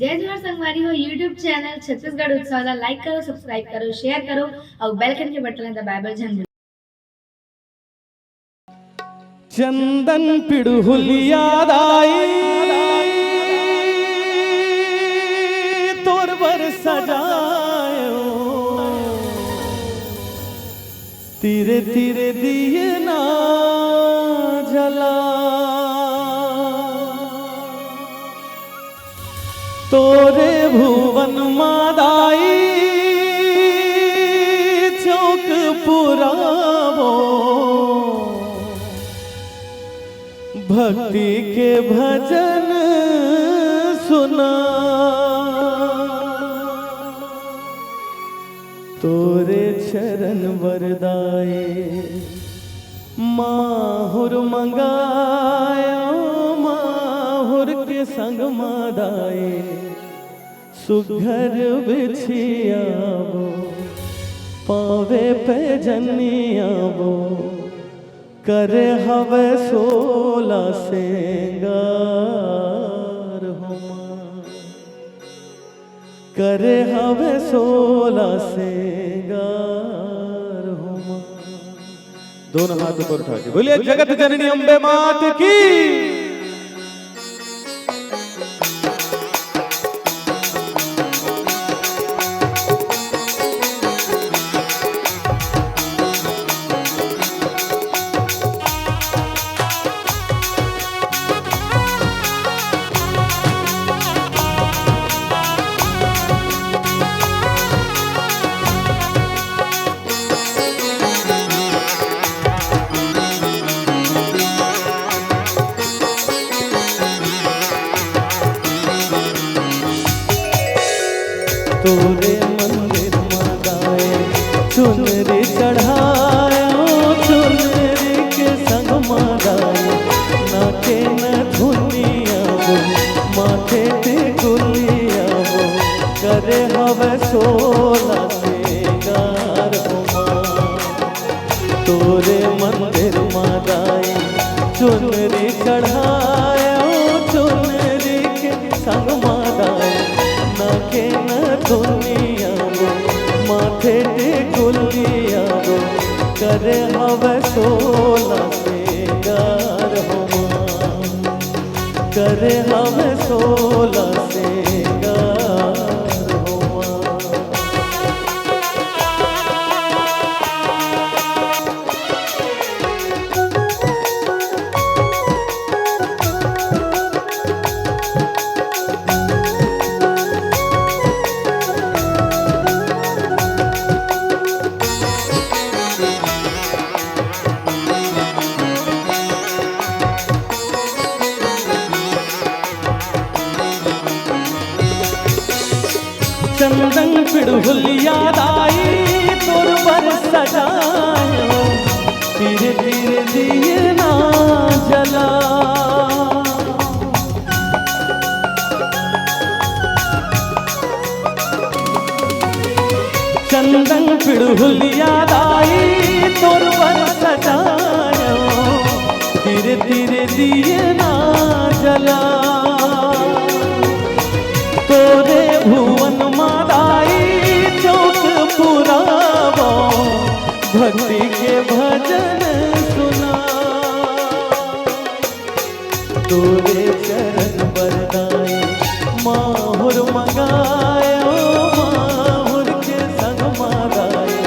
जय जोहर संगवारी हो यूट्यूब चैनल छत्तीसगढ़ उत्सव लाइक करो सब्सक्राइब करो शेयर करो और बेल आइकन के बटन दबाए झन। चंदन पिड़हुल याद आई तोर बर सजायो तीरे तीरे दिए ना जला तोरे भुवन मादाई चौक पुरावो भक्ति के भजन सुना तोरे चरण वरदाए माहुर मंगाया माहुर के संग मादाए सुघर बिछियावो पावे पे जनियावो करे हवे सोला सेंगार होमा करे हवे सोला सेंगार होमा। दोनों हाथ ऊपर उठा के बोलिए जगत जननी अम्बे मात की। तोरे मंदिर मादाए चुनरी चढ़ायो चुनरी के संग मादाए नाके न धुनिया वो माथे पे गुलिया वो करे हवे सोला सेंगार होमा। तोरे मंदिर मादाए चुनरी चढ़ायो चुनरी के संग मादाए नाके न दुनिया वो माथे पे गुलिया वो करे हवे सोला सेंगार होमा करे हवे सोला सेंगार होमा। चंदन पिड़हुल याद आई तोर बर सजायो धीरे धीरे दिए ना जला चंदन पिड़हुल याद आई तोर बर सजायो धीरे धीरे दिए ना जला तोरे भुवन मादाई चौक पुरावो भक्ति के भजन सुना तोरे चरण वरदाई माहुर मंगायो माहुर के संग मादाई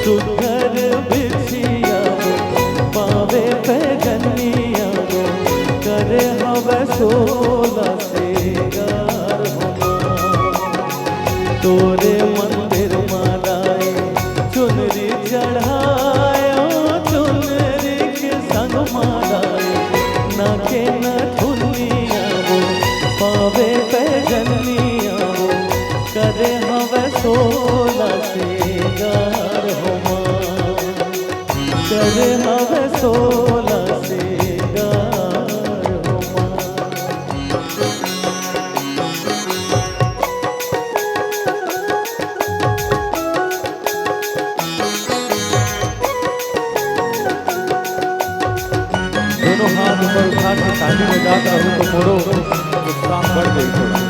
सुघर बिछियावो पावे पे जनियावो करे हवे सोला सेंगार तोरे मंदिर मादाए चुनरी चढ़ायो चुनरी के संग मादाए नाके न धुनिया वो पावे पे जनिया वो करे हवे सोला सेंगार होमा करे हवे सोला सेंगार होमा। दोनों हाथ ऊपर उठा के ताली बजाता हूँ तो मोड़ो उत्साह बढ़ गई थोड़ा।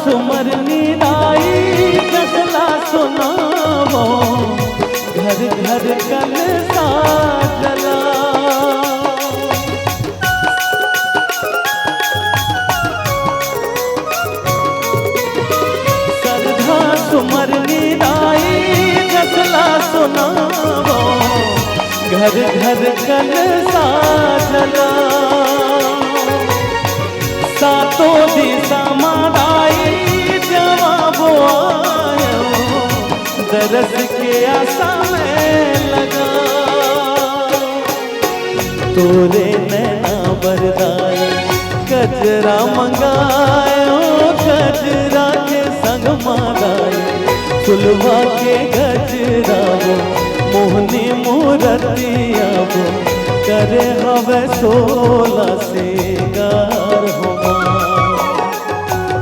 सुमरनी दाई जसला सुनावो घर घर कलसा जला सरधा सुमरनी दाई जसला सुनावो घर घर कलसा जला सातो दिशा मादाई जवाबो आयो दरस के आशा में लगा तोरे नैना बरदाई कजरा मंगायो कजरा के संग मादाई फुलवा के गजरा वो मोहनी मूरतिया वो करे हवे 16 सिंगार हो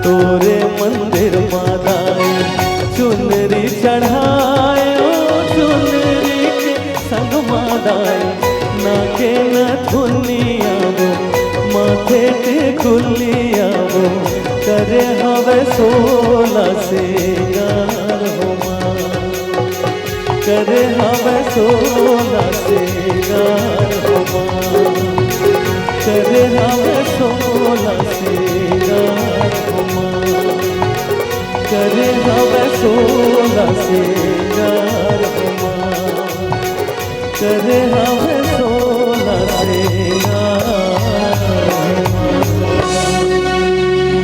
तोरे मंदिर मादाई चुनरी चढ़ायो चुनरी के संग मादाई नाके न धुनिया वो माथे ते खुलिया वो करे हवे 16 सिंगार हो करे हवे 16 सिंगार हो करे हवे 16 सिंगार हो करे हवे 16 सिंगार हो करे हवे